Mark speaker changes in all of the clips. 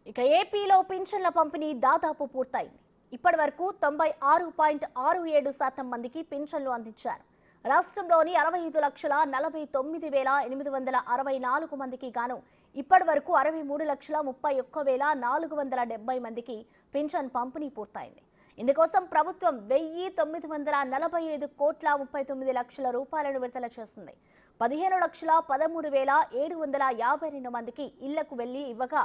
Speaker 1: ఇక ఏపీలో పింఛన్ల పంపిణీ దాదాపు పూర్తయింది. ఇప్పటి వరకు 96.67% మందికి పింఛన్లు అందించారు. రాష్ట్రంలోని 65,49,864 మందికి గాను ఇప్పటి వరకు 63,31,470 మందికి పింఛన్ పంపిణీ పూర్తయింది. ఇందుకోసం ప్రభుత్వం 1,945 కోట్ల 39 లక్షల రూపాయలను విడుదల చేసింది. 15,13,752 మందికి ఇళ్లకు వెళ్లి ఇవ్వగా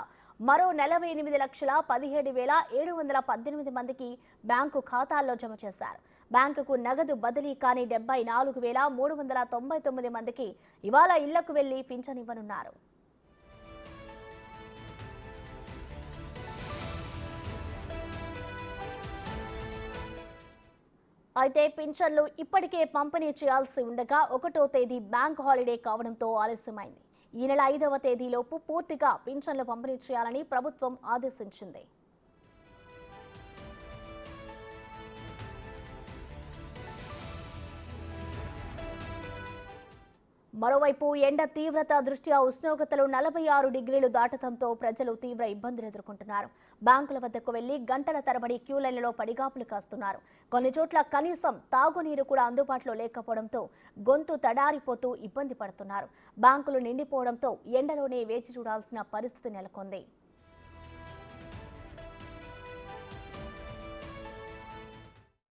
Speaker 1: మరో 48,17,718 మందికి బ్యాంకు ఖాతాల్లో జమ చేశారు. బ్యాంకుకు నగదు బదిలీ కాని 74,399 మందికి ఇవాళ ఇళ్లకు వెళ్లి పింఛన్ ఇవ్వనున్నారు. అయితే పింఛన్లు ఇప్పటికే పంపిణీ చేయాల్సి ఉండగా 1వ తేదీ బ్యాంక్ హాలిడే కావడంతో ఆలస్యమైంది. ఈ నెల 5వ తేదీలోపు పూర్తిగా పింఛన్లు పంపిణీ చేయాలని ప్రభుత్వం ఆదేశించింది. మరోవైపు ఎండ తీవ్రత దృష్ట్యా ఉష్ణోగ్రతలు 46 డిగ్రీలు దాటడంతో ప్రజలు తీవ్ర ఇబ్బందులు ఎదుర్కొంటున్నారు. బ్యాంకుల వద్దకు వెళ్లి గంటల తరబడి క్యూలైన్లలో పడిగాపులు కాస్తున్నారు. కొన్ని చోట్ల కనీసం తాగునీరు కూడా అందుబాటులో లేకపోవడంతో గొంతు తడారిపోతూ ఇబ్బంది పడుతున్నారు. బ్యాంకులు నిండిపోవడంతో ఎండలోనే వేచి చూడాల్సిన పరిస్థితి నెలకొంది.